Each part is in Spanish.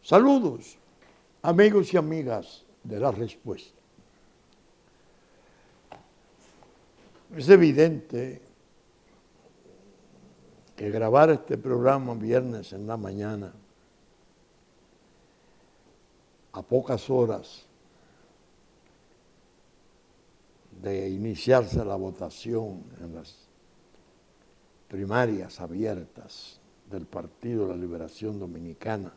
Saludos, amigos y amigas de La Respuesta. Es evidente que grabar este programa viernes en la mañana, a pocas horas de iniciarse la votación en las primarias abiertas del Partido de la Liberación Dominicana,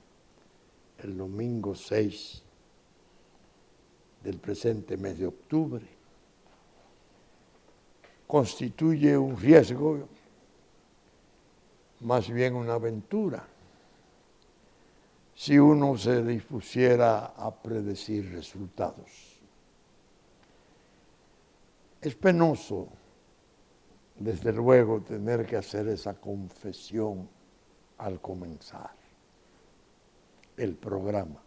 el domingo 6 del presente mes de octubre, constituye un riesgo, más bien una aventura, si uno se dispusiera a predecir resultados. Es penoso, desde luego, tener que hacer esa confesión al comenzar el programa,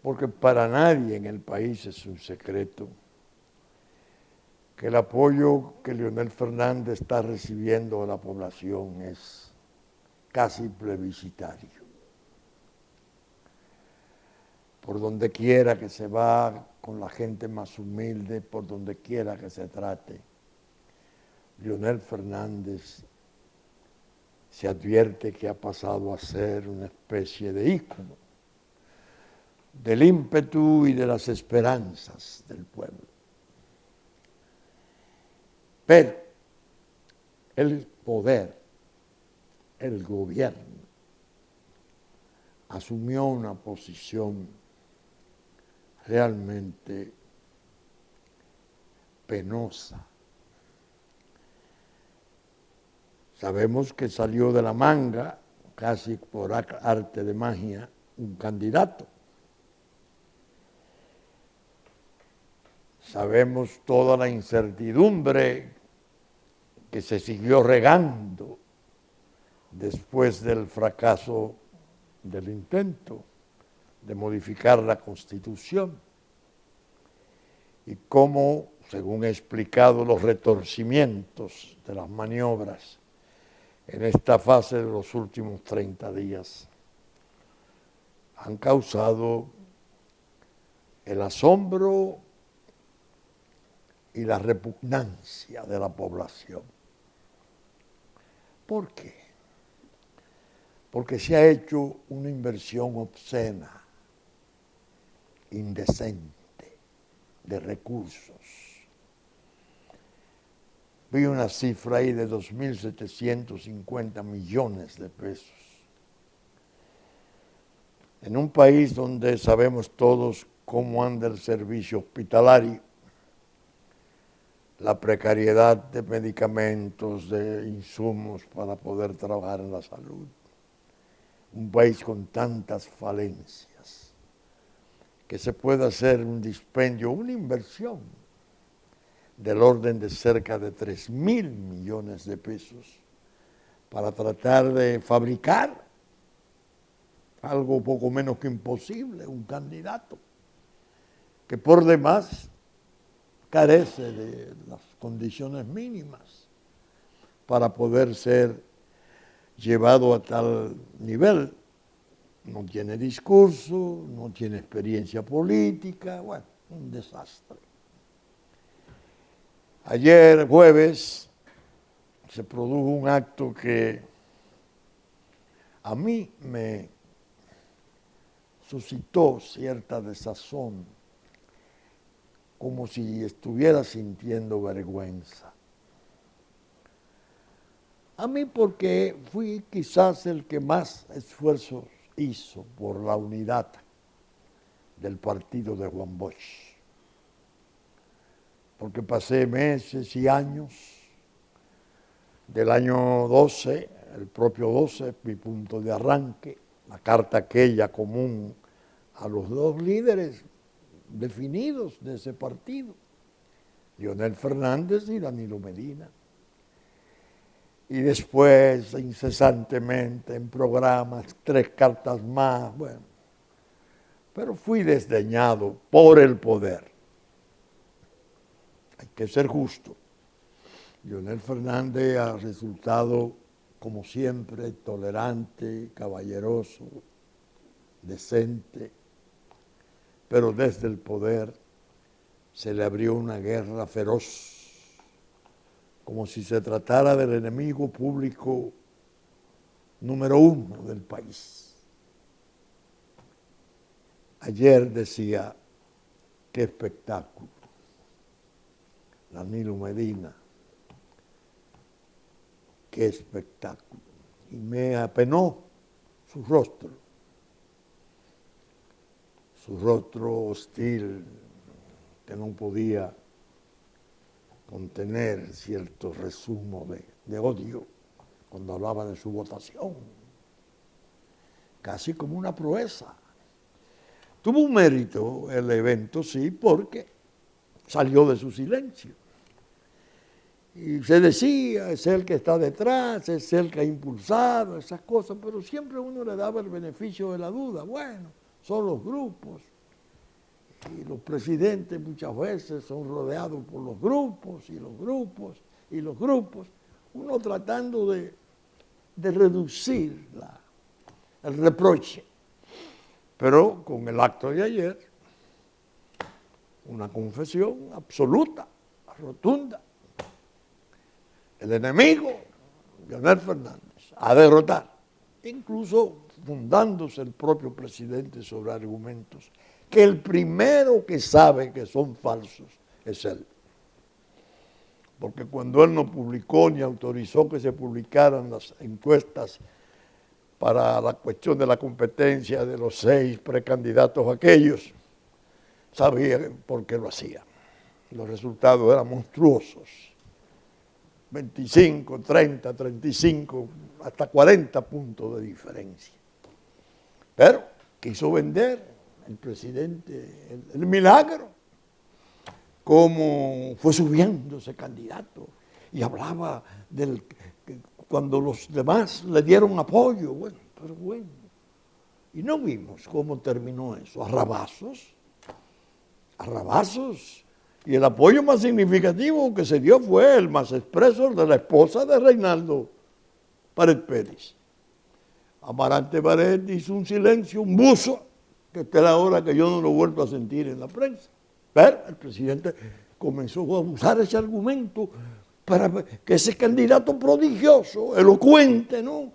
porque para nadie en el país es un secreto que el apoyo que Leonel Fernández está recibiendo de la población es casi plebiscitario. Por donde quiera que se va, con la gente más humilde, por donde quiera que se trate, Leonel Fernández se advierte que ha pasado a ser una especie de ícono del ímpetu y de las esperanzas del pueblo. Pero el poder, el gobierno, asumió una posición realmente penosa. Sabemos que salió de la manga, casi por arte de magia, un candidato. Sabemos toda la incertidumbre que se siguió regando después del fracaso del intento de modificar la Constitución y cómo, según he explicado, los retorcimientos de las maniobras en esta fase de los últimos 30 días han causado el asombro y la repugnancia de la población. ¿Por qué? Porque se ha hecho una inversión obscena, indecente, de recursos. Vi una cifra ahí de 2.750 millones de pesos. En un país donde sabemos todos cómo anda el servicio hospitalario, la precariedad de medicamentos, de insumos para poder trabajar en la salud. Un país con tantas falencias, que se puede hacer un dispendio, una inversión del orden de cerca de 3.000 millones de pesos para tratar de fabricar algo poco menos que imposible, un candidato que por demás carece de las condiciones mínimas para poder ser llevado a tal nivel. No tiene discurso, no tiene experiencia política, bueno, un desastre. Ayer, jueves, se produjo un acto que a mí me suscitó cierta desazón, como si estuviera sintiendo vergüenza. A mí porque fui quizás el que más esfuerzos hizo por la unidad del partido de Juan Bosch. Porque pasé meses y años, del año 12, el propio 12, mi punto de arranque, la carta aquella común a los dos líderes definidos de ese partido, Leonel Fernández y Danilo Medina. Y después, incesantemente, en programas, 3 cartas más, bueno. Pero fui desdeñado por el poder. Hay que ser justo. Leonel Fernández ha resultado, como siempre, tolerante, caballeroso, decente, pero desde el poder se le abrió una guerra feroz, como si se tratara del enemigo público número 1 del país. Ayer decía, qué espectáculo, Danilo Medina, qué espectáculo. Y me apenó su rostro hostil, que no podía contener cierto resumo de odio cuando hablaba de su votación, casi como una proeza. Tuvo un mérito el evento, sí, porque salió de su silencio. Y se decía, es el que está detrás, es el que ha impulsado esas cosas, pero siempre uno le daba el beneficio de la duda. Bueno, son los grupos, y los presidentes muchas veces son rodeados por los grupos, y los grupos, y los grupos, uno tratando de reducir el reproche. Pero con el acto de ayer, una confesión absoluta, rotunda. El enemigo, Leonel Fernández, a derrotar, incluso fundándose el propio presidente sobre argumentos que el primero que sabe que son falsos es él. Porque cuando él no publicó ni autorizó que se publicaran las encuestas para la cuestión de la competencia de los 6 precandidatos aquellos, sabía por qué lo hacía. Los resultados eran monstruosos. 25, 30, 35, hasta 40 puntos de diferencia. Pero quiso vender el presidente el milagro, cómo fue subiendo ese candidato y hablaba cuando los demás le dieron apoyo. Bueno, pero bueno. Y no vimos cómo terminó eso, a rabazos. Y el apoyo más significativo que se dio fue el más expreso, el de la esposa de Reinaldo Pared Pérez. Amarante Pared hizo un silencio, un buzo, que esta es la hora que yo no lo he vuelto a sentir en la prensa. Pero el presidente comenzó a usar ese argumento para que ese candidato prodigioso, elocuente, ¿no?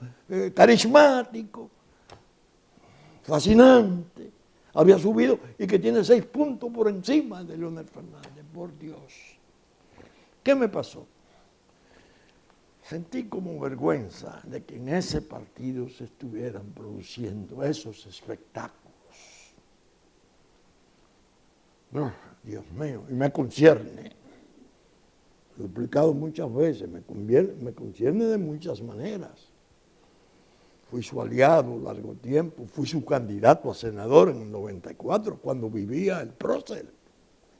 Carismático, fascinante, había subido y que tiene 6 puntos por encima de Leonel Fernández. Por Dios. ¿Qué me pasó? Sentí como vergüenza de que en ese partido se estuvieran produciendo esos espectáculos. No, Dios mío, y me concierne. Lo he explicado muchas veces, me concierne de muchas maneras. Fui su aliado largo tiempo, fui su candidato a senador en el 94, cuando vivía el prócer,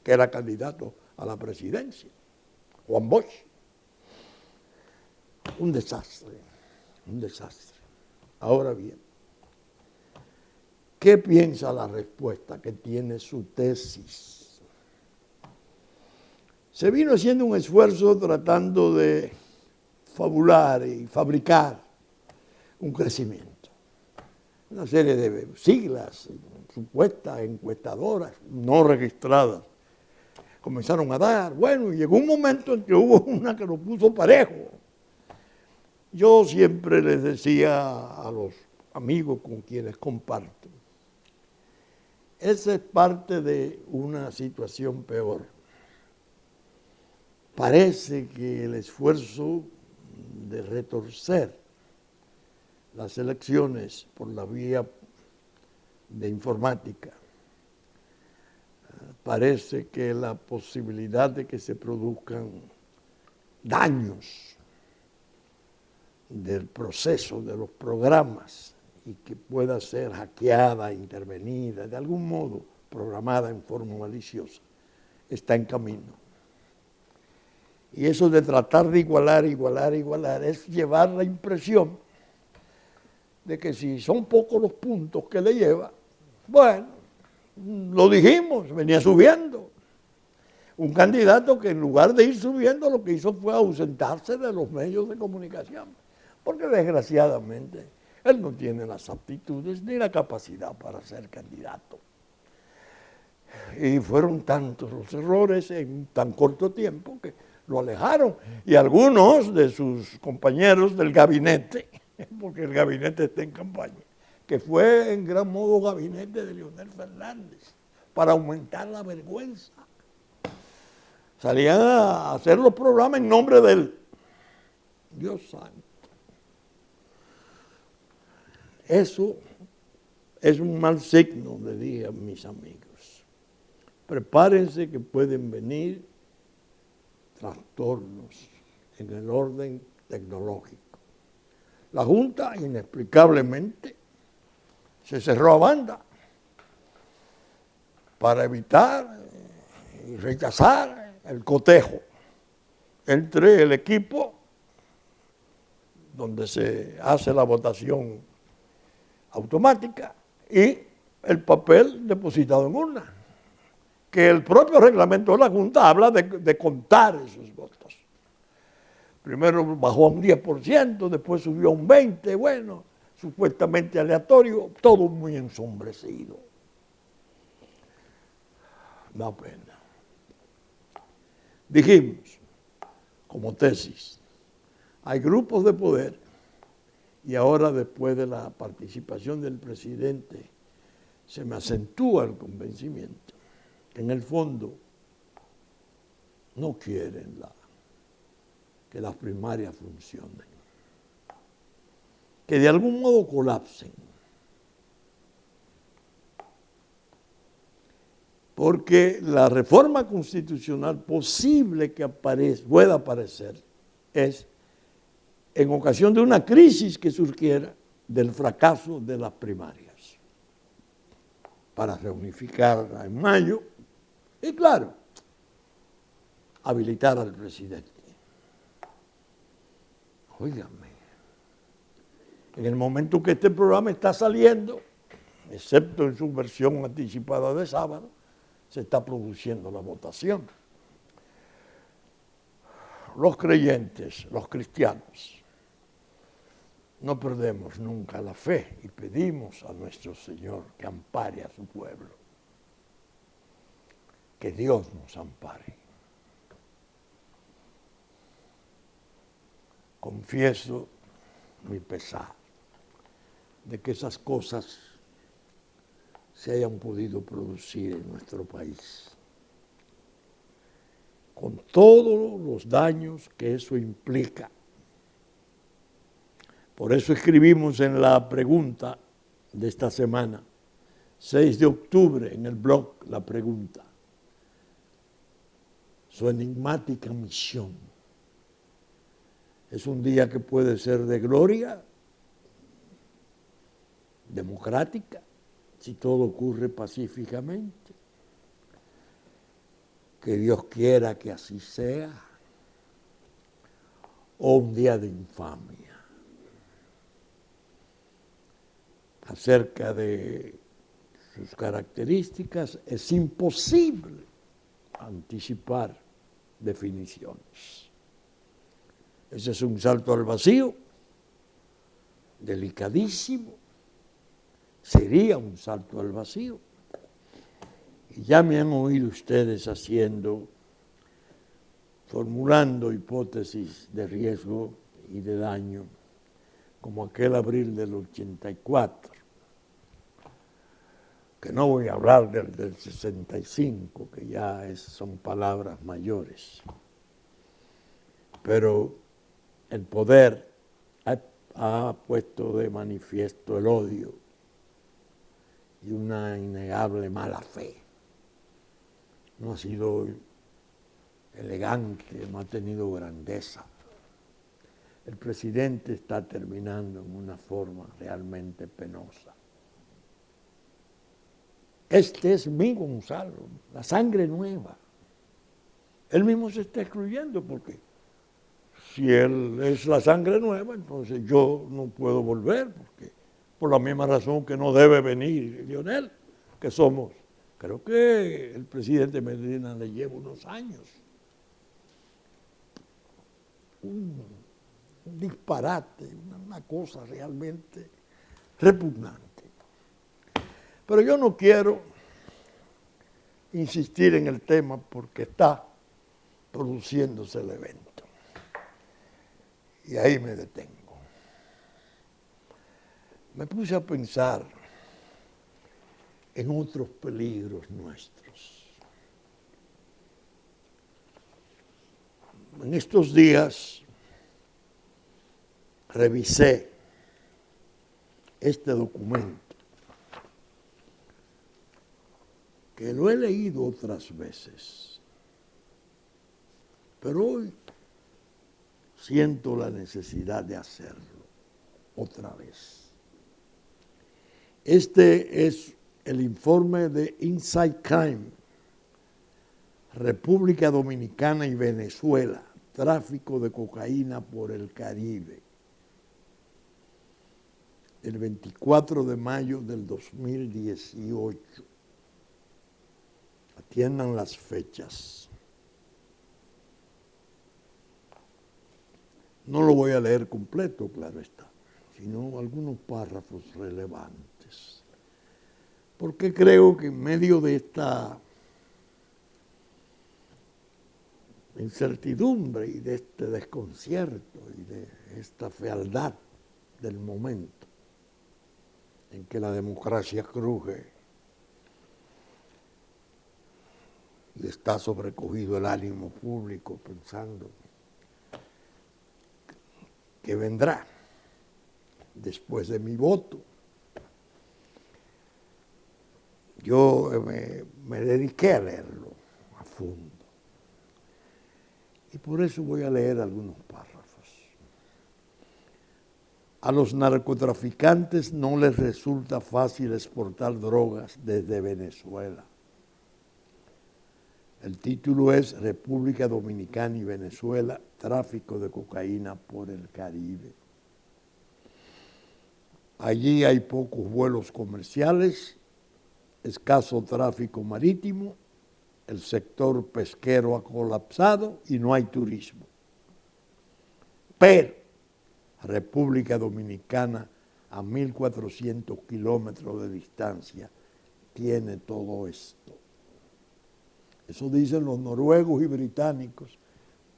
que era candidato a la presidencia, Juan Bosch. Un desastre, un desastre. Ahora bien, ¿qué piensa la respuesta que tiene su tesis? Se vino haciendo un esfuerzo tratando de fabular y fabricar un crecimiento. Una serie de siglas, supuestas encuestadoras, no registradas, comenzaron a dar. Bueno, y llegó un momento en que hubo una que lo puso parejo. Yo siempre les decía a los amigos con quienes comparto, esa es parte de una situación peor. Parece que el esfuerzo de retorcer las elecciones por la vía de informática, parece que la posibilidad de que se produzcan daños del proceso, de los programas y que pueda ser hackeada, intervenida, de algún modo programada en forma maliciosa, está en camino. Y eso de tratar de igualar, es llevar la impresión de que si son pocos los puntos que le lleva, bueno, lo dijimos, venía subiendo. Un candidato que en lugar de ir subiendo lo que hizo fue ausentarse de los medios de comunicación, porque desgraciadamente él no tiene las aptitudes ni la capacidad para ser candidato. Y fueron tantos los errores en tan corto tiempo que lo alejaron. Y algunos de sus compañeros del gabinete, porque el gabinete está en campaña, que fue en gran modo gabinete de Leonel Fernández, para aumentar la vergüenza. Salían a hacer los programas en nombre de él. Dios santo. Eso es un mal signo, le dije a mis amigos. Prepárense que pueden venir trastornos en el orden tecnológico. La Junta, inexplicablemente, se cerró a banda para evitar y rechazar el cotejo entre el equipo donde se hace la votación automática y el papel depositado en urna, que el propio reglamento de la Junta habla de contar esos votos. Primero bajó a un 10%, después subió a un 20%, bueno, supuestamente aleatorio, todo muy ensombrecido. Da pena. Dijimos, como tesis, hay grupos de poder y ahora después de la participación del presidente se me acentúa el convencimiento que en el fondo no quieren que las primarias funcionen, que de algún modo colapsen. Porque la reforma constitucional posible que pueda aparecer es en ocasión de una crisis que surgiera del fracaso de las primarias, para reunificarla en mayo y, claro, habilitar al presidente. Óigame, en el momento que este programa está saliendo, excepto en su versión anticipada de sábado, se está produciendo la votación. Los creyentes, los cristianos, no perdemos nunca la fe y pedimos a nuestro Señor que ampare a su pueblo. Que Dios nos ampare. Confieso mi pesar de que esas cosas se hayan podido producir en nuestro país, con todos los daños que eso implica. Por eso escribimos en la pregunta de esta semana, 6 de octubre, en el blog, la pregunta, su enigmática misión. Es un día que puede ser de gloria, democrática, si todo ocurre pacíficamente. Que Dios quiera que así sea, o un día de infamia. Acerca de sus características es imposible anticipar definiciones. Ese es un salto al vacío, delicadísimo, sería un salto al vacío. Y ya me han oído ustedes formulando hipótesis de riesgo y de daño, como aquel abril del 84, que no voy a hablar del 65, que ya son palabras mayores, pero el poder ha puesto de manifiesto el odio y una innegable mala fe. No ha sido elegante, no ha tenido grandeza. el presidente está terminando en una forma realmente penosa. Este es mi Gonzalo, la sangre nueva. Él mismo se está excluyendo porque si él es la sangre nueva, entonces yo no puedo volver, porque por la misma razón que no debe venir Lionel, que somos, creo que el presidente Medina le lleva unos años. Un disparate, una cosa realmente repugnante. Pero yo no quiero insistir en el tema porque está produciéndose el evento. Y ahí me detengo. Me puse a pensar en otros peligros nuestros. En estos días revisé este documento, que lo he leído otras veces, pero hoy siento la necesidad de hacerlo otra vez. Este es el informe de Inside Crime, República Dominicana y Venezuela, tráfico de cocaína por el Caribe, el 24 de mayo del 2018. Atiendan las fechas. No lo voy a leer completo, claro está, sino algunos párrafos relevantes. Porque creo que en medio de esta incertidumbre y de este desconcierto y de esta fealdad del momento en que la democracia cruje y está sobrecogido el ánimo público pensando que vendrá después de mi voto. Yo me dediqué a leerlo a fondo y por eso voy a leer algunos párrafos. A los narcotraficantes no les resulta fácil exportar drogas desde Venezuela. El título es República Dominicana y Venezuela, tráfico de cocaína por el Caribe. Allí hay pocos vuelos comerciales, escaso tráfico marítimo, el sector pesquero ha colapsado y no hay turismo. Pero República Dominicana, a 1.400 kilómetros de distancia, tiene todo esto. Eso dicen los noruegos y británicos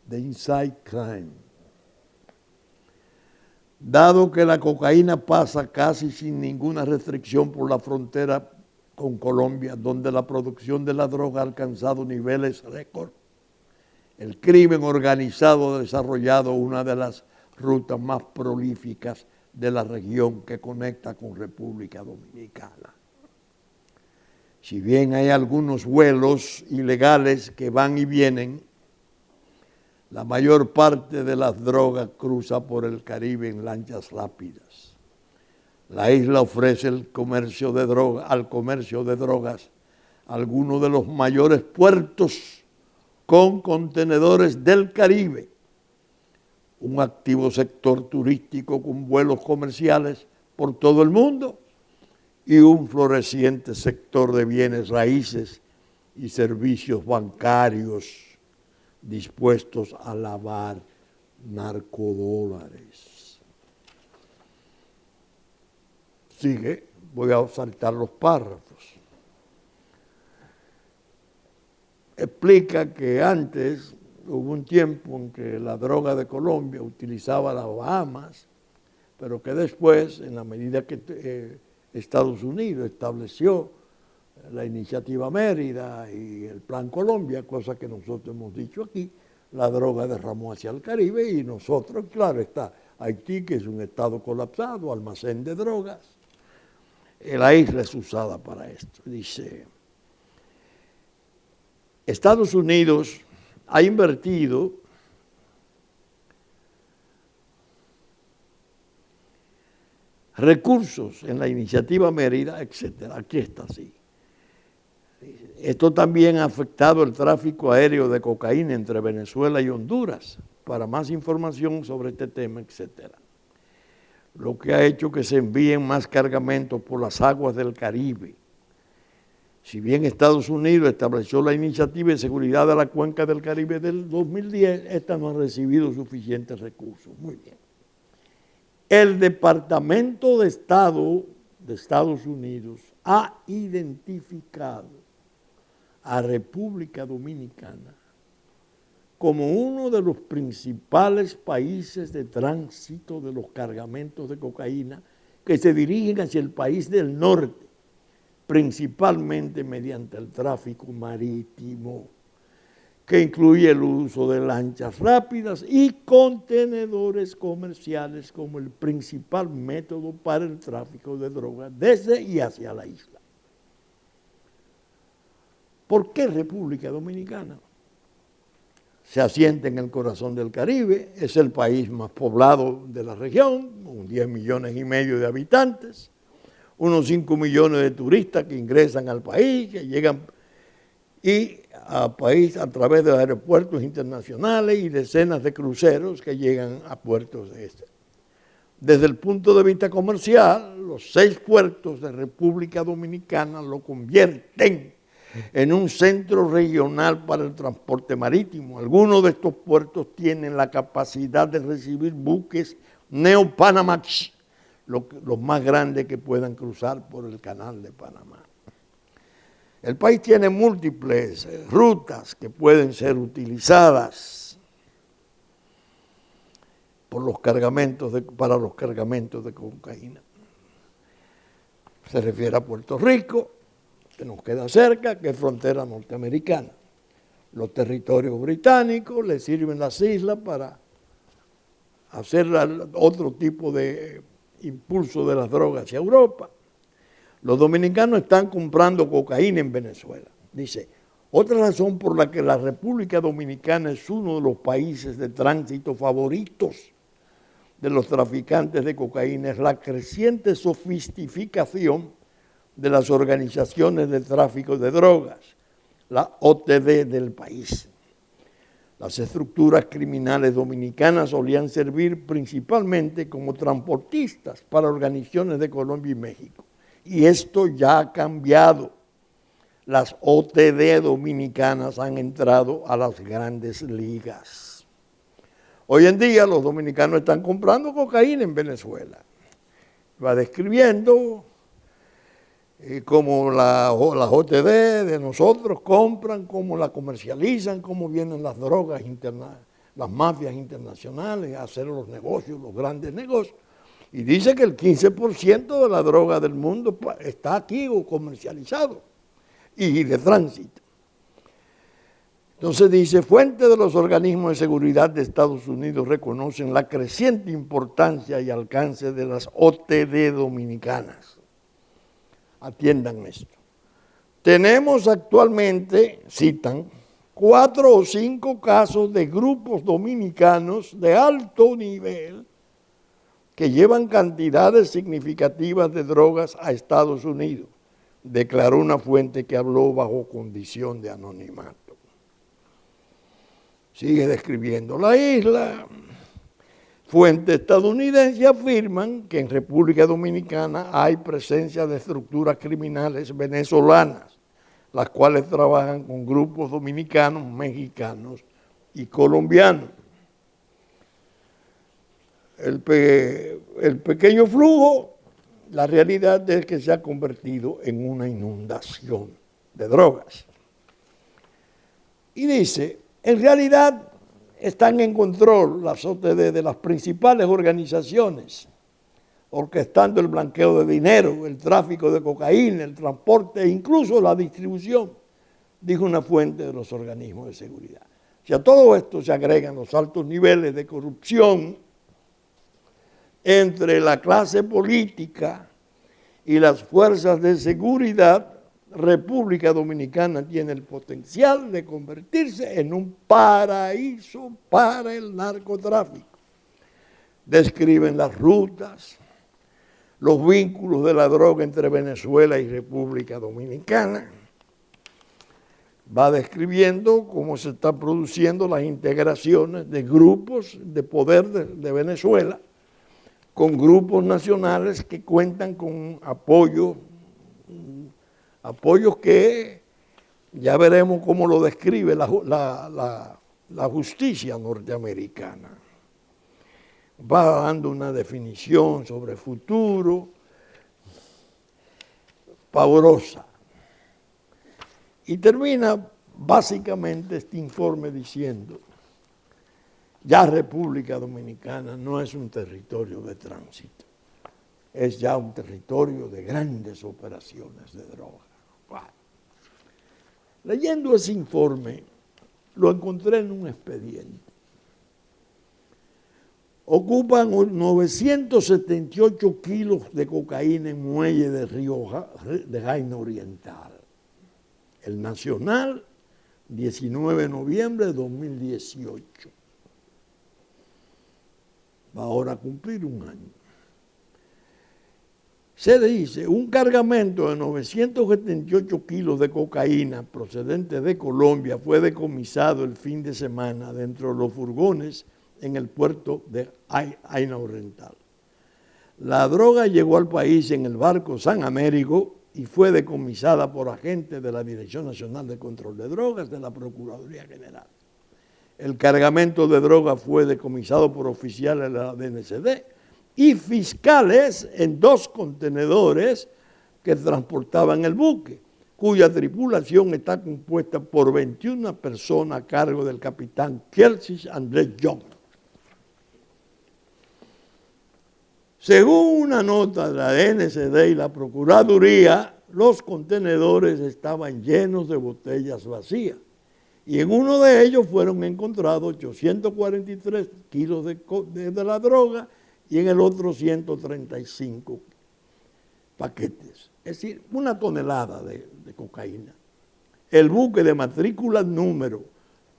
de Inside Crime. Dado que la cocaína pasa casi sin ninguna restricción por la frontera con Colombia, donde la producción de la droga ha alcanzado niveles récord, el crimen organizado ha desarrollado una de las rutas más prolíficas de la región que conecta con República Dominicana. Si bien hay algunos vuelos ilegales que van y vienen, la mayor parte de las drogas cruza por el Caribe en lanchas rápidas. La isla ofrece al comercio de drogas algunos de los mayores puertos con contenedores del Caribe, un activo sector turístico con vuelos comerciales por todo el mundo y un floreciente sector de bienes raíces y servicios bancarios dispuestos a lavar narcodólares. Sigue, voy a saltar los párrafos. Explica que antes hubo un tiempo en que la droga de Colombia utilizaba las Bahamas, pero que después, en la medida que Estados Unidos estableció la iniciativa Mérida y el Plan Colombia, cosa que nosotros hemos dicho aquí, la droga derramó hacia el Caribe y nosotros, claro está, Haití, que es un estado colapsado, almacén de drogas, la isla es usada para esto. Dice, Estados Unidos ha invertido recursos en la iniciativa Mérida, etc. Aquí está así. Esto también ha afectado el tráfico aéreo de cocaína entre Venezuela y Honduras. Para más información sobre este tema, etc. Lo que ha hecho que se envíen más cargamentos por las aguas del Caribe. Si bien Estados Unidos estableció la iniciativa de seguridad de la cuenca del Caribe del 2010, esta no ha recibido suficientes recursos. Muy bien. El Departamento de Estado de Estados Unidos ha identificado a República Dominicana como uno de los principales países de tránsito de los cargamentos de cocaína que se dirigen hacia el país del norte, principalmente mediante el tráfico marítimo, que incluye el uso de lanchas rápidas y contenedores comerciales como el principal método para el tráfico de drogas desde y hacia la isla. ¿Por qué República Dominicana? Se asienta en el corazón del Caribe, es el país más poblado de la región, con 10 millones y medio de habitantes, unos 5 millones de turistas que ingresan al país, que llegan al país a través de aeropuertos internacionales y decenas de cruceros que llegan a puertos de este. Desde el punto de vista comercial, los 6 puertos de República Dominicana lo convierten en un centro regional para el transporte marítimo. Algunos de estos puertos tienen la capacidad de recibir buques Neo-Panamax, los más grandes que puedan cruzar por el canal de Panamá. El país tiene múltiples rutas que pueden ser utilizadas por los para los cargamentos de cocaína. Se refiere a Puerto Rico, que nos queda cerca, que es frontera norteamericana. Los territorios británicos le sirven las islas para hacer otro tipo de impulso de las drogas hacia Europa. Los dominicanos están comprando cocaína en Venezuela. Dice, otra razón por la que la República Dominicana es uno de los países de tránsito favoritos de los traficantes de cocaína es la creciente sofisticación de las organizaciones de tráfico de drogas, la OTD del país. Las estructuras criminales dominicanas solían servir principalmente como transportistas para organizaciones de Colombia y México. Y esto ya ha cambiado. Las OTD dominicanas han entrado a las grandes ligas. Hoy en día los dominicanos están comprando cocaína en Venezuela. Va describiendo cómo las OTD de nosotros compran, cómo la comercializan, cómo vienen las drogas las mafias internacionales a hacer los negocios, los grandes negocios. Y dice que el 15% de la droga del mundo está aquí o comercializado y de tránsito. Entonces dice, fuentes de los organismos de seguridad de Estados Unidos reconocen la creciente importancia y alcance de las OTD dominicanas. Atiendan esto. Tenemos actualmente, citan, 4 o 5 casos de grupos dominicanos de alto nivel que llevan cantidades significativas de drogas a Estados Unidos, declaró una fuente que habló bajo condición de anonimato. Sigue describiendo la isla. Fuentes estadounidenses afirman que en República Dominicana hay presencia de estructuras criminales venezolanas, las cuales trabajan con grupos dominicanos, mexicanos y colombianos. El pequeño flujo, la realidad es que se ha convertido en una inundación de drogas. Y dice, en realidad están en control las OTD de las principales organizaciones, orquestando el blanqueo de dinero, el tráfico de cocaína, el transporte e incluso la distribución, dijo una fuente de los organismos de seguridad. Si a todo esto se agregan los altos niveles de corrupción entre la clase política y las fuerzas de seguridad, República Dominicana tiene el potencial de convertirse en un paraíso para el narcotráfico. Describen las rutas, los vínculos de la droga entre Venezuela y República Dominicana. Va describiendo cómo se están produciendo las integraciones de grupos de poder de Venezuela con grupos nacionales que cuentan con apoyos que ya veremos cómo lo describe la justicia norteamericana. Va dando una definición sobre futuro pavorosa. Y termina básicamente este informe diciendo, ya República Dominicana no es un territorio de tránsito, es ya un territorio de grandes operaciones de droga. Wow. Leyendo ese informe, lo encontré en un expediente. Ocupan 978 kilos de cocaína en muelle de de Jaina Oriental. El Nacional, 19 de noviembre de 2018. Va ahora a cumplir un año. Se dice, un cargamento de 978 kilos de cocaína procedente de Colombia fue decomisado el fin de semana dentro de los furgones en el puerto de Jaina Oriental. La droga llegó al país en el barco San Américo y fue decomisada por agentes de la Dirección Nacional de Control de Drogas de la Procuraduría General. El cargamento de droga fue decomisado por oficiales de la DNCD y fiscales en 2 contenedores que transportaban el buque, cuya tripulación está compuesta por 21 personas a cargo del capitán Kelsis Andrés Young. Según una nota de la DNCD y la Procuraduría, los contenedores estaban llenos de botellas vacías y en uno de ellos fueron encontrados 843 kilos de la droga y en el otro 135 paquetes, es decir, 1 tonelada de cocaína. El buque de matrícula número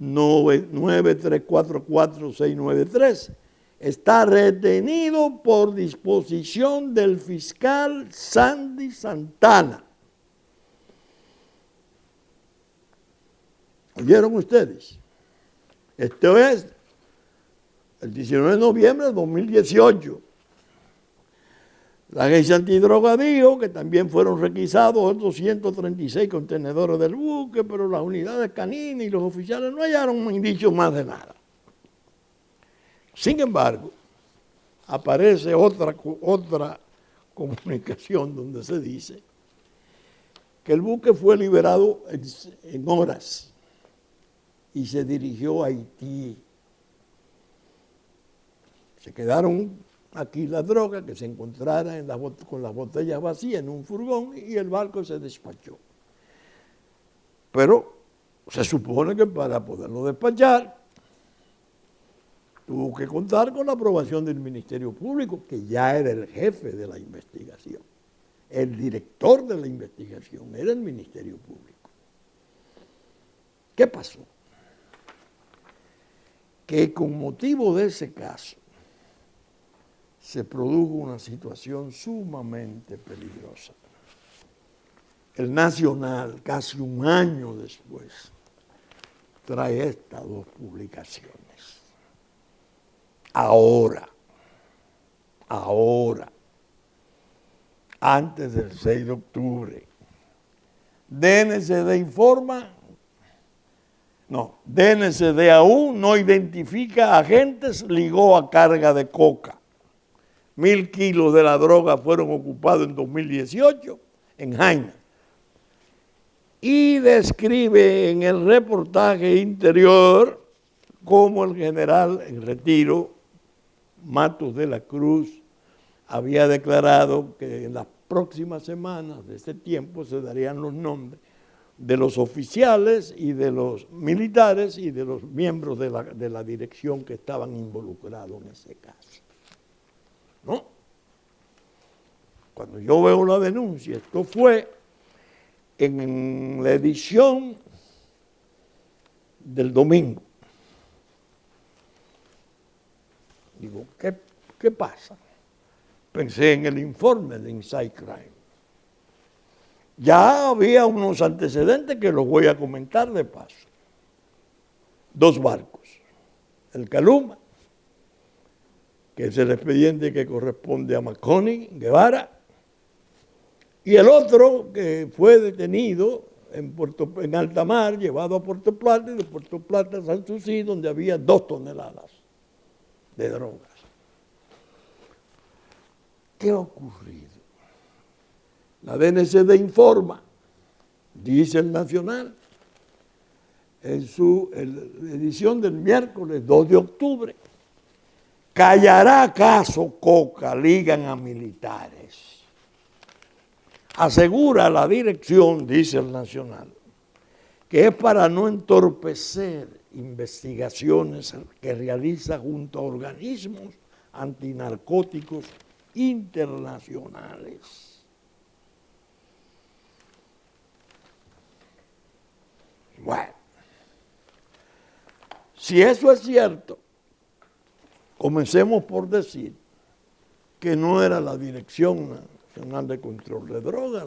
9344693 está retenido por disposición del fiscal Sandy Santana. ¿Oyeron ustedes? Esto es el 19 de noviembre de 2018. La agencia antidroga dijo que también fueron requisados otros 136 contenedores del buque, pero las unidades caninas y los oficiales no hallaron indicios más de nada. Sin embargo, aparece otra comunicación donde se dice que el buque fue liberado en horas y se dirigió a Haití. Se quedaron aquí las drogas que se encontraran con las botellas vacías en un furgón y el barco se despachó. Pero se supone que para poderlo despachar tuvo que contar con la aprobación del Ministerio Público, que ya era el jefe de la investigación. El director de la investigación era el Ministerio Público. ¿Qué pasó? Que con motivo de ese caso se produjo una situación sumamente peligrosa. El Nacional, casi un año después, trae estas 2 publicaciones. Ahora, antes del 6 de octubre, DNCD aún no identifica agentes ligó a carga de coca. 1.000 kilos de la droga fueron ocupados en 2018 en Jaina. Y describe en el reportaje interior cómo el general en retiro, Matos de la Cruz, había declarado que en las próximas semanas de ese tiempo se darían los nombres de los oficiales y de los militares y de los miembros de la dirección que estaban involucrados en ese caso. ¿No? Cuando yo veo la denuncia, esto fue en la edición del domingo. Digo, ¿qué pasa? pensé en el informe de Inside Crime. Ya había unos antecedentes que los voy a comentar de paso. 2 barcos. El Caluma, que es el expediente que corresponde a Marconi Guevara, y el otro que fue detenido en alta mar, llevado a Puerto Plata, y de Puerto Plata a Sanssouci, donde había 2 toneladas de drogas. ¿Qué ha ocurrido? La DNCD informa, dice el Nacional, en su edición del miércoles 2 de octubre, ¿callará acaso Coca ligan a militares? Asegura la dirección, dice el Nacional, que es para no entorpecer investigaciones que realiza junto a organismos antinarcóticos internacionales. Bueno, si eso es cierto, comencemos por decir que no era la Dirección Nacional de Control de Drogas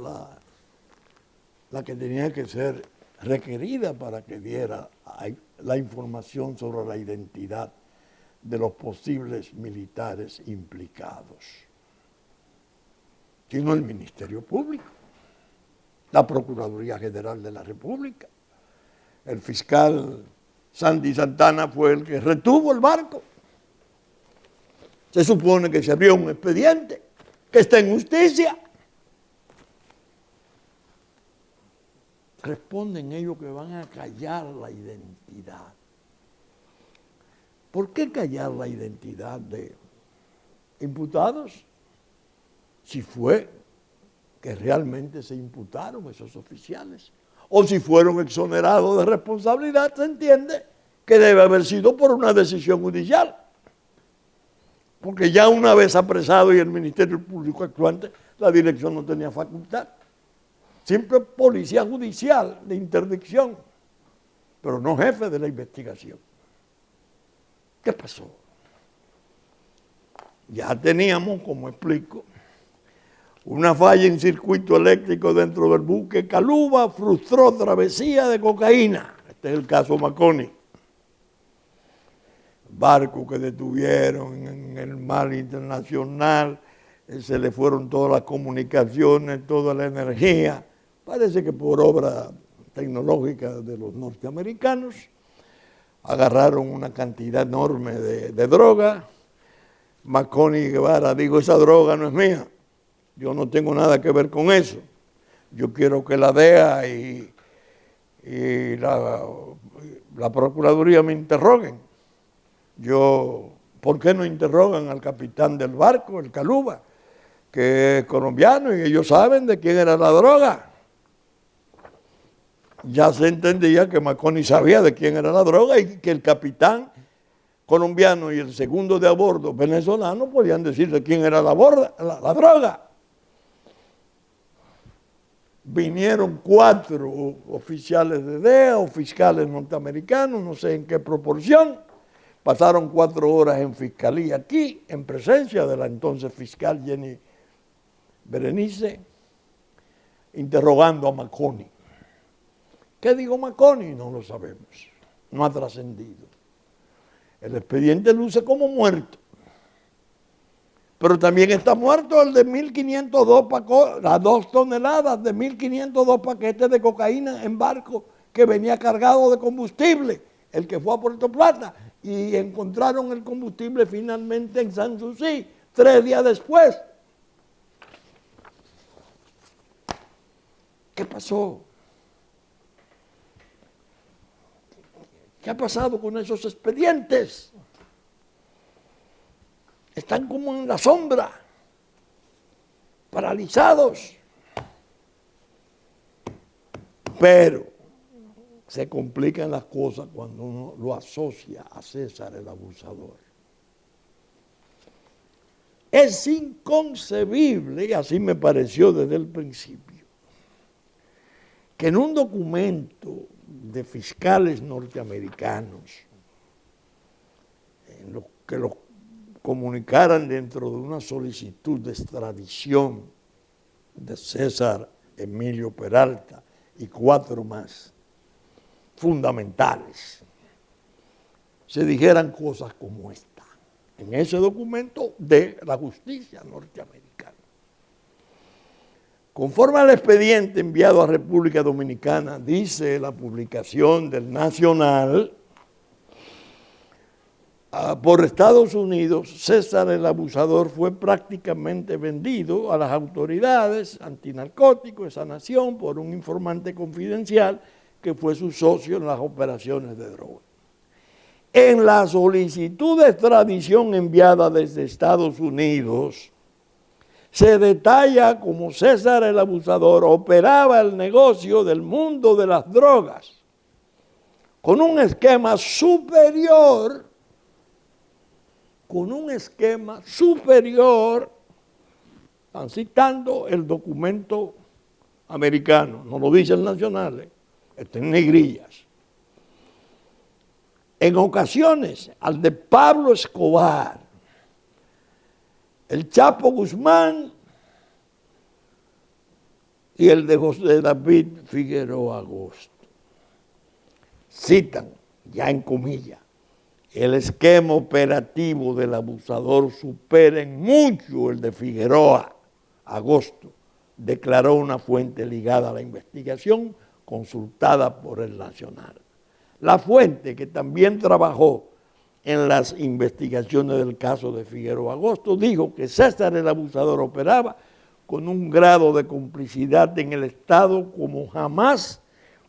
la que tenía que ser requerida para que diera la información sobre la identidad de los posibles militares implicados, sino el Ministerio Público, la Procuraduría General de la República. El fiscal Sandy Santana fue el que retuvo el barco. Se supone que se abrió un expediente que está en justicia. Responden ellos que van a callar la identidad. ¿Por qué callar la identidad de imputados? Si fue que realmente se imputaron esos oficiales, o si fueron exonerados de responsabilidad, se entiende que debe haber sido por una decisión judicial. Porque ya una vez apresado y el Ministerio Público actuante, la dirección no tenía facultad. Siempre policía judicial de interdicción, pero no jefe de la investigación. ¿Qué pasó? Ya teníamos, como explico, una falla en circuito eléctrico dentro del buque Caluma frustró travesía de cocaína. Este es el caso Marconi. Barco que detuvieron en el mar internacional, se le fueron todas las comunicaciones, toda la energía. Parece que por obra tecnológica de los norteamericanos agarraron una cantidad enorme de droga. Marconi Guevara dijo, esa droga no es mía. Yo no tengo nada que ver con eso. Yo quiero que la DEA y la Procuraduría me interroguen. ¿Por qué no interrogan al capitán del barco, el Caluma, que es colombiano y ellos saben de quién era la droga? Ya se entendía que Marconi sabía de quién era la droga y que el capitán colombiano y el segundo de a bordo venezolano podían decir de quién era la droga. Vinieron 4 oficiales de DEA o fiscales norteamericanos, no sé en qué proporción. Pasaron 4 horas en fiscalía aquí, en presencia de la entonces fiscal Jenny Berenice, interrogando a Marconi. ¿Qué dijo Marconi? No lo sabemos, no ha trascendido. El expediente luce como muerto. Pero también está muerto el de 1.502 las 2 toneladas de 1.502 paquetes de cocaína en barco que venía cargado de combustible, el que fue a Puerto Plata, y encontraron el combustible finalmente en Sanssouci 3 días después. ¿Qué pasó? ¿Qué ha pasado con esos expedientes? Están como en la sombra, paralizados. Pero se complican las cosas cuando uno lo asocia a César el abusador. Es inconcebible, y así me pareció desde el principio, que en un documento de fiscales norteamericanos, en los que los comunicaran dentro de una solicitud de extradición de César Emilio Peralta y 4 más fundamentales, se dijeran cosas como esta, en ese documento de la justicia norteamericana. Conforme al expediente enviado a República Dominicana, dice la publicación del Nacional, por Estados Unidos, César el Abusador fue prácticamente vendido a las autoridades antinarcóticos de esa nación por un informante confidencial que fue su socio en las operaciones de droga. En la solicitud de extradición enviada desde Estados Unidos, se detalla cómo César el Abusador operaba el negocio del mundo de las drogas con un esquema superior, están citando el documento americano, no lo dice el Nacional, está en negrillas. En ocasiones, al de Pablo Escobar, el Chapo Guzmán y el de José David Figueroa Agosto. Citan, ya en comillas, el esquema operativo del abusador supera en mucho el de Figueroa Agosto, declaró una fuente ligada a la investigación consultada por el Nacional. La fuente, que también trabajó en las investigaciones del caso de Figueroa Agosto, dijo que César el Abusador operaba con un grado de complicidad en el Estado como jamás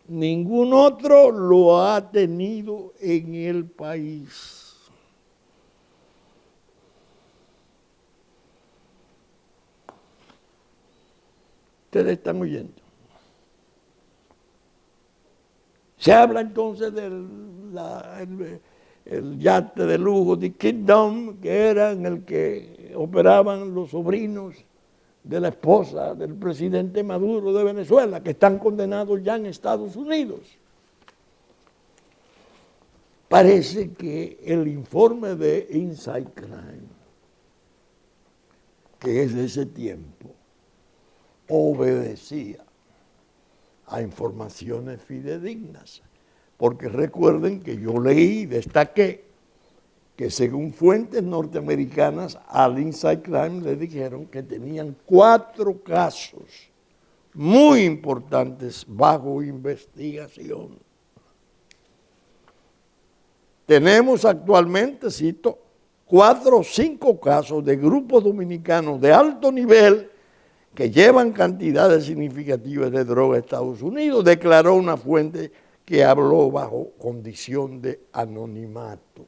ningún otro lo ha tenido en el país. Ustedes están oyendo. Se habla entonces del el yate de lujo de Kingdom, que era en el que operaban los sobrinos de la esposa del presidente Maduro de Venezuela, que están condenados ya en Estados Unidos. Parece que el informe de Inside Crime, que es de ese tiempo, obedecía a informaciones fidedignas, porque recuerden que yo leí y destaqué que según fuentes norteamericanas al Inside Crime le dijeron que tenían 4 casos muy importantes bajo investigación. Tenemos actualmente, cito, 4 o 5 casos de grupos dominicanos de alto nivel que llevan cantidades significativas de droga a Estados Unidos, declaró una fuente que habló bajo condición de anonimato.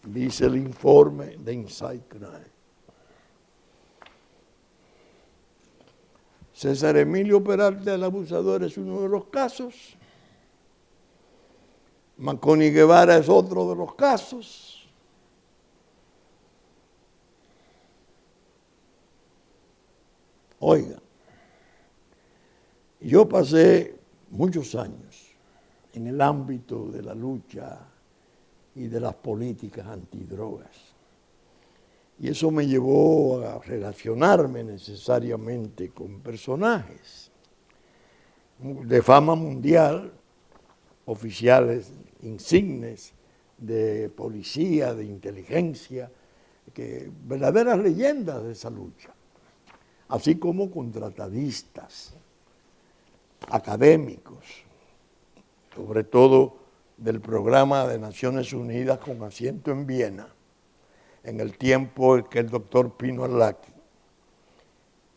Dice el informe de Inside Crime. César Emilio Peralta, el abusador, es uno de los casos. Marconi Guevara es otro de los casos. Oigan, yo pasé muchos años en el ámbito de la lucha y de las políticas antidrogas. Y eso me llevó a relacionarme necesariamente con personajes de fama mundial, oficiales insignes de policía, de inteligencia, verdaderas leyendas de esa lucha, así como contratadistas, académicos, sobre todo del programa de Naciones Unidas con asiento en Viena, en el tiempo en que el doctor Pino Arlaqui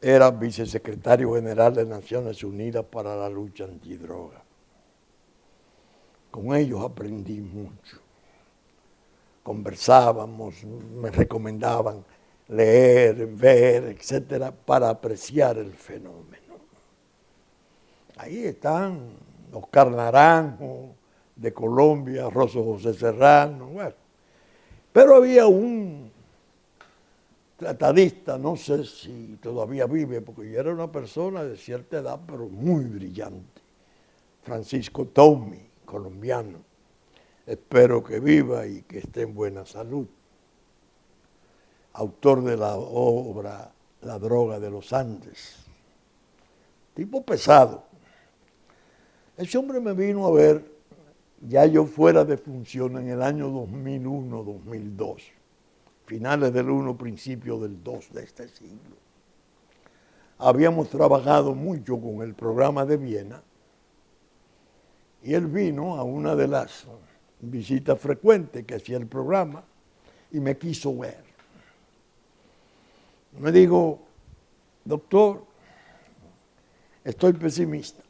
era vicesecretario general de Naciones Unidas para la lucha antidroga. Con ellos aprendí mucho. Conversábamos, me recomendaban leer, ver, etcétera, para apreciar el fenómeno. Ahí están Oscar Naranjo, de Colombia, Rosso José Serrano, bueno. Pero había un tratadista, no sé si todavía vive, porque yo era una persona de cierta edad, pero muy brillante, Francisco Tommy, colombiano. Espero que viva y que esté en buena salud. autor de la obra La droga de los Andes, tipo pesado. Ese hombre me vino a ver ya yo fuera de función en el año 2001-2002, finales del 1, principios del 2 de este siglo. Habíamos trabajado mucho con el programa de Viena y él vino a una de las visitas frecuentes que hacía el programa y me quiso ver. Me dijo, doctor, estoy pesimista.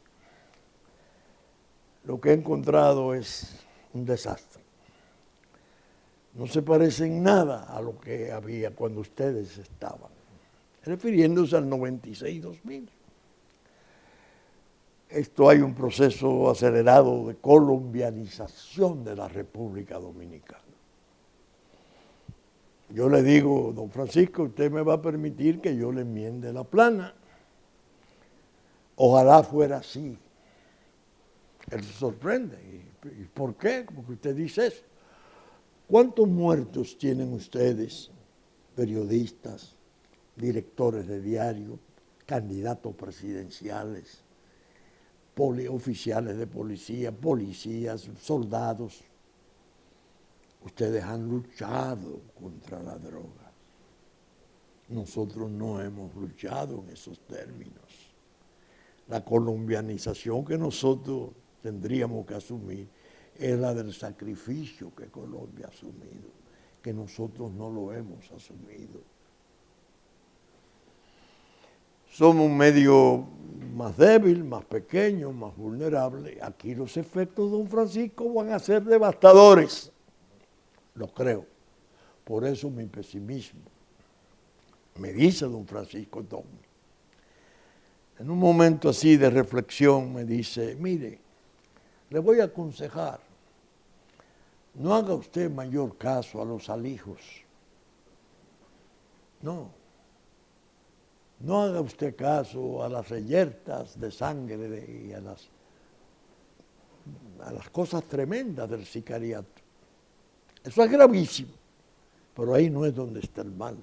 Lo que he encontrado es un desastre. No se parece en nada a lo que había cuando ustedes estaban, refiriéndose al 96-2000. Esto hay un proceso acelerado de colombianización de la República Dominicana. Yo le digo, don Francisco, usted me va a permitir que yo le enmiende la plana. Ojalá fuera así. Él se sorprende. ¿Y por qué? Porque usted dice eso. ¿Cuántos muertos tienen ustedes, periodistas, directores de diario, candidatos presidenciales, oficiales de policía, policías, soldados? Ustedes han luchado contra la droga. Nosotros no hemos luchado en esos términos. La colombianización que nosotros tendríamos que asumir es la del sacrificio que Colombia ha asumido, que nosotros no lo hemos asumido. Somos un medio más débil, más pequeño, más vulnerable. Aquí los efectos de don Francisco van a ser devastadores, lo creo. Por eso mi pesimismo. Me dice don Francisco Tom. En un momento así de reflexión me dice, mire, le voy a aconsejar, no haga usted mayor caso a los alijos. No haga usted caso a las reyertas de sangre y a las cosas tremendas del sicariato. Eso es gravísimo, pero ahí no es donde está el mal.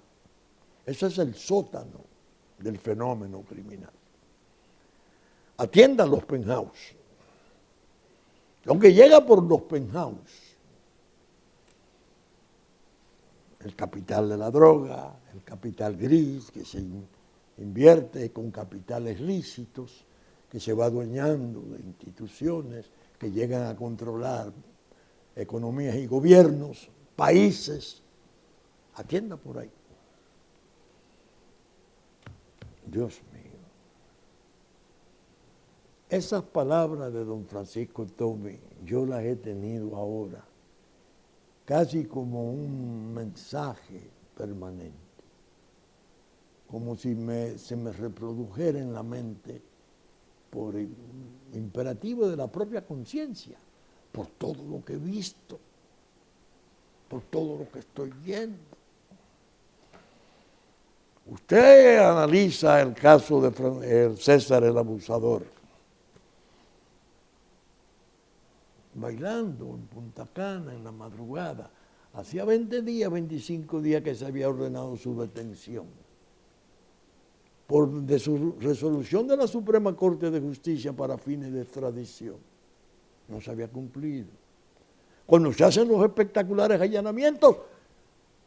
Ese es el sótano del fenómeno criminal. Atienda los penthouse. Aunque llega por los penthouse, el capital de la droga, el capital gris que se invierte con capitales lícitos, que se va adueñando de instituciones que llegan a controlar economías y gobiernos, países. Atienda por ahí. Dios mío. Esas palabras de don Francisco Tomé, yo las he tenido ahora casi como un mensaje permanente, como si se me reprodujera en la mente por el imperativo de la propia conciencia, por todo lo que he visto, por todo lo que estoy viendo. Usted analiza el caso de César el Abusador, bailando en Punta Cana en la madrugada. Hacía 20 días, 25 días que se había ordenado su detención de su resolución de la Suprema Corte de Justicia para fines de extradición. No se había cumplido. Cuando se hacen los espectaculares allanamientos,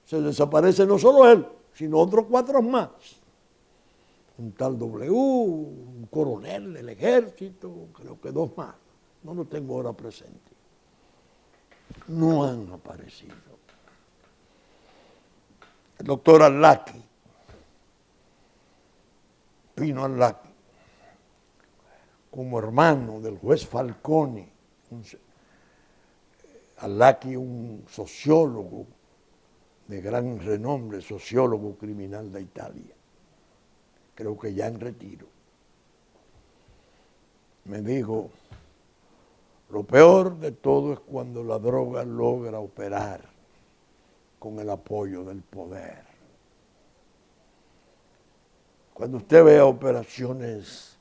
se desaparece no solo él, sino otros 4 más. Un tal W, un coronel del ejército, creo que 2 más. No lo tengo ahora presente. No han aparecido. El doctor Arlaqui, Pino Arlaqui, como hermano del juez Falcone, Arlaqui, un sociólogo de gran renombre, sociólogo criminal de Italia, creo que ya en retiro, me dijo, lo peor de todo es cuando la droga logra operar con el apoyo del poder. Cuando usted vea operaciones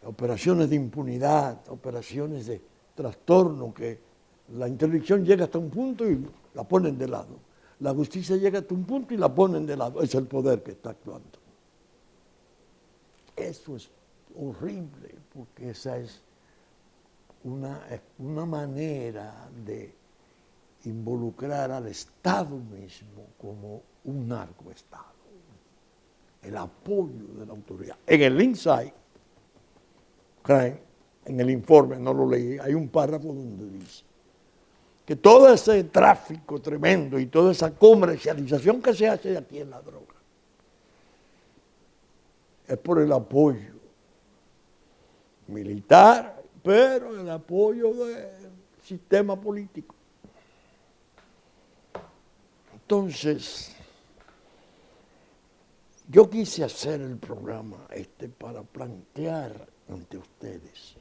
de impunidad, operaciones de trastorno, que la interdicción llega hasta un punto y la ponen de lado. La justicia llega hasta un punto y la ponen de lado. Es el poder que está actuando. Eso es horrible, porque esa es una manera de involucrar al Estado mismo como un narcoestado. El apoyo de la autoridad. En el Insight, en el informe, no lo leí, hay un párrafo donde dice que todo ese tráfico tremendo y toda esa comercialización que se hace aquí en la droga es por el apoyo militar, pero el apoyo del sistema político. Entonces, yo quise hacer el programa para plantear ante ustedes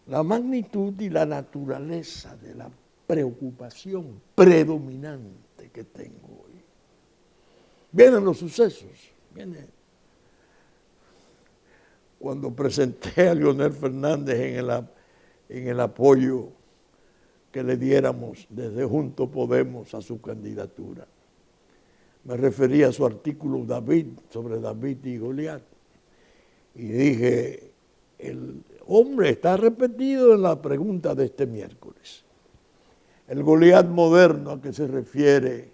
la magnitud y la naturaleza de la preocupación predominante que tengo hoy. Vienen los sucesos, viene cuando presenté a Leonel Fernández en el apoyo que le diéramos desde Juntos Podemos a su candidatura. Me refería a su artículo sobre David y Goliat. Y dije, el hombre está repetido en la pregunta de este miércoles. El Goliat moderno a que se refiere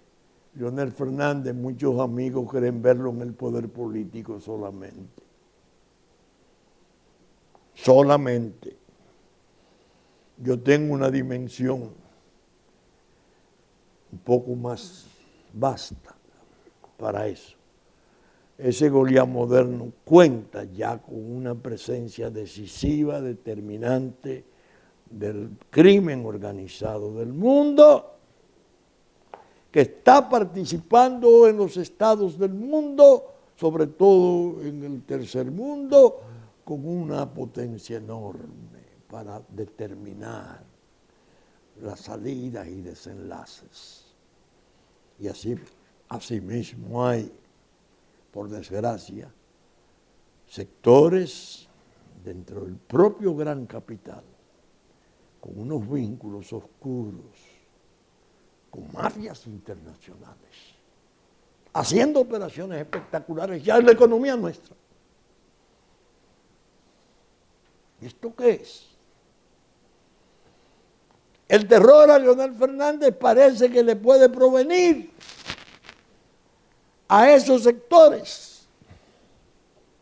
Leonel Fernández, muchos amigos quieren verlo en el poder político solamente. Solamente. Yo tengo una dimensión un poco más vasta para eso. Ese Goliat moderno cuenta ya con una presencia decisiva, determinante del crimen organizado del mundo, que está participando en los estados del mundo, sobre todo en el tercer mundo, con una potencia enorme para determinar las salidas y desenlaces. Y así mismo hay, por desgracia, sectores dentro del propio gran capital con unos vínculos oscuros con mafias internacionales, haciendo operaciones espectaculares ya en la economía nuestra. ¿Y esto qué es? El terror a Leonel Fernández parece que le puede provenir a esos sectores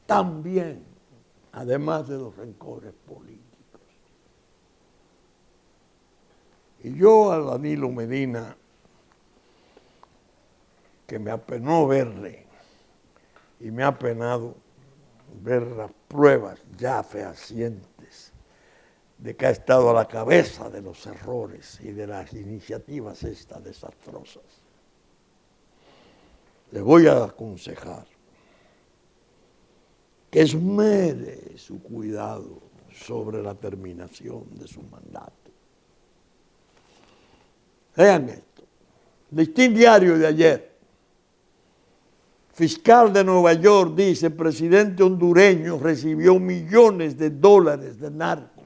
también, además de los rencores políticos. Y yo a Danilo Medina, que me apenó verle y me ha apenado ver las pruebas ya fehacientes de que ha estado a la cabeza de los errores y de las iniciativas estas desastrosas. Le voy a aconsejar que esmere su cuidado sobre la terminación de su mandato. Vean esto. Listín Diario de ayer. Fiscal de Nueva York dice, presidente hondureño recibió millones de dólares de narcos.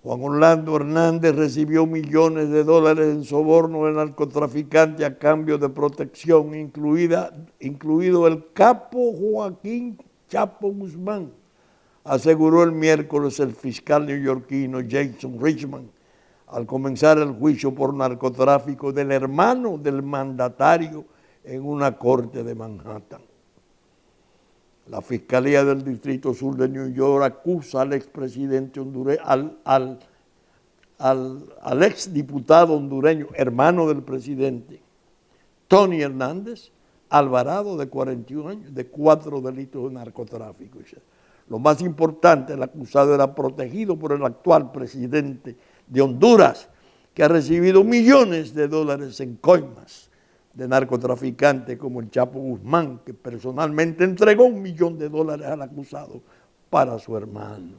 Juan Orlando Hernández recibió millones de dólares en soborno de narcotraficante a cambio de protección, incluido el capo Joaquín Chapo Guzmán, aseguró el miércoles el fiscal neoyorquino Jason Richman al comenzar el juicio por narcotráfico del hermano del mandatario en una corte de Manhattan. La Fiscalía del Distrito Sur de New York acusa al expresidente hondureño, al exdiputado hondureño, hermano del presidente, Tony Hernández Alvarado, de 41 años, de 4 delitos de narcotráfico. Lo más importante, el acusado era protegido por el actual presidente de Honduras, que ha recibido millones de dólares en coimas de narcotraficantes como el Chapo Guzmán, que personalmente entregó $1 millón al acusado para su hermano.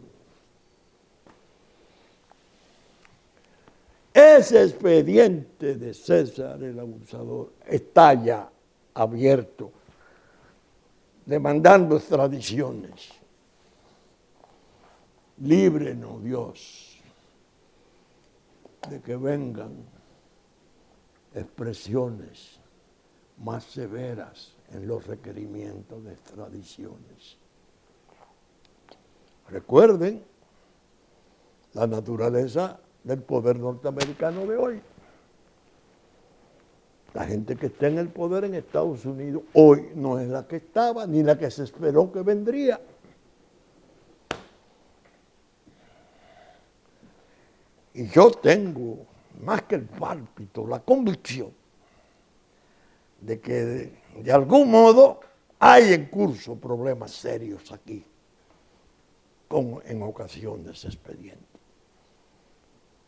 Ese expediente de César el abusador está ya abierto, demandando extradiciones. Líbrenos, Dios, de que vengan expresiones más severas en los requerimientos de extradiciones. Recuerden la naturaleza del poder norteamericano de hoy. La gente que está en el poder en Estados Unidos hoy no es la que estaba, ni la que se esperó que vendría. Y yo tengo, más que el pálpito, la convicción de que de algún modo hay en curso problemas serios aquí, como en ocasión de ese expediente.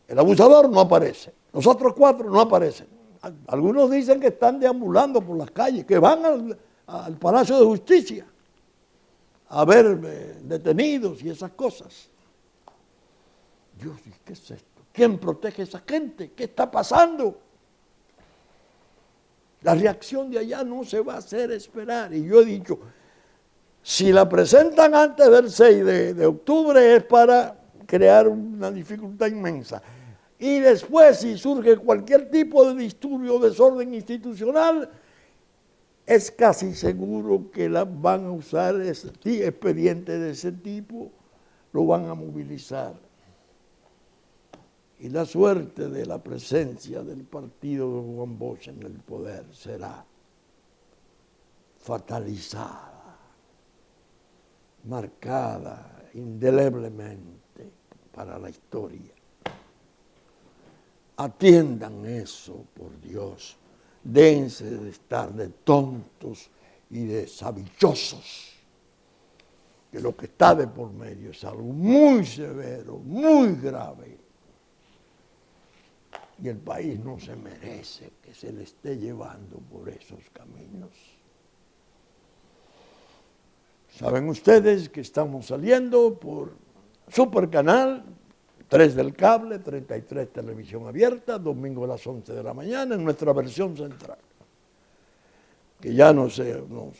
El abusador no aparece, los otros 4 no aparecen. Algunos dicen que están deambulando por las calles, que van al Palacio de Justicia a ver detenidos y esas cosas. Dios, ¿qué es esto? ¿Quién protege a esa gente? ¿Qué está pasando? La reacción de allá no se va a hacer esperar. Y yo he dicho, si la presentan antes del 6 de octubre es para crear una dificultad inmensa. Y después, si surge cualquier tipo de disturbio o desorden institucional, es casi seguro que van a usar expedientes de ese tipo, lo van a movilizar. Y la suerte de la presencia del partido de Juan Bosch en el poder será fatalizada, marcada indeleblemente para la historia. Atiendan eso, por Dios. Déjense de estar de tontos y de sabichosos, que lo que está de por medio es algo muy severo, muy grave. Y el país no se merece que se le esté llevando por esos caminos. Saben ustedes que estamos saliendo por Supercanal, 3 del cable, 33 televisión abierta, domingo a las 11 de la mañana en nuestra versión central, que ya nos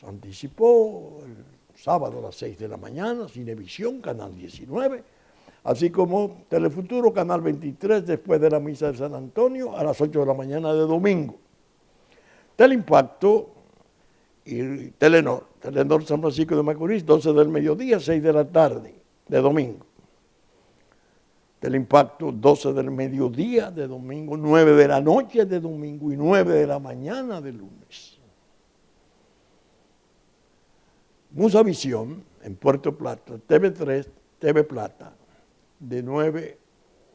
anticipó el sábado a las 6 de la mañana, Cinevisión, Canal 19, así como Telefuturo, Canal 23, después de la misa de San Antonio, a las 8 de la mañana de domingo. Teleimpacto y Telenor San Francisco de Macorís, 12 del mediodía, 6 de la tarde de domingo. Teleimpacto, 12 del mediodía de domingo, 9 de la noche de domingo y 9 de la mañana de lunes. Musavisión, en Puerto Plata, TV3, TV Plata, de 9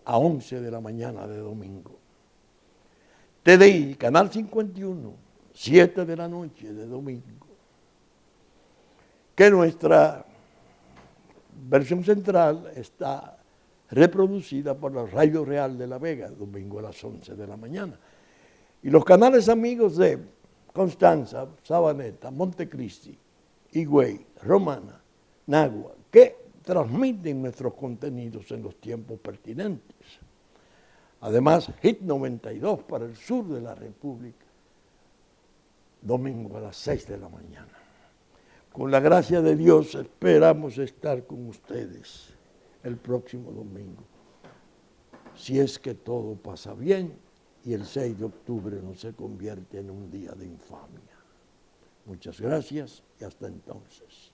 a 11 de la mañana de domingo. TDI, Canal 51, 7 de la noche de domingo. Que nuestra versión central está reproducida por la Radio Real de La Vega, domingo a las 11 de la mañana. Y los canales amigos de Constanza, Sabaneta, Montecristi, Higüey, Romana, Nagua, que transmiten nuestros contenidos en los tiempos pertinentes. Además, Hit 92 para el sur de la República, domingo a las 6 de la mañana. Con la gracia de Dios esperamos estar con ustedes el próximo domingo, si es que todo pasa bien y el 6 de octubre no se convierte en un día de infamia. Muchas gracias y hasta entonces.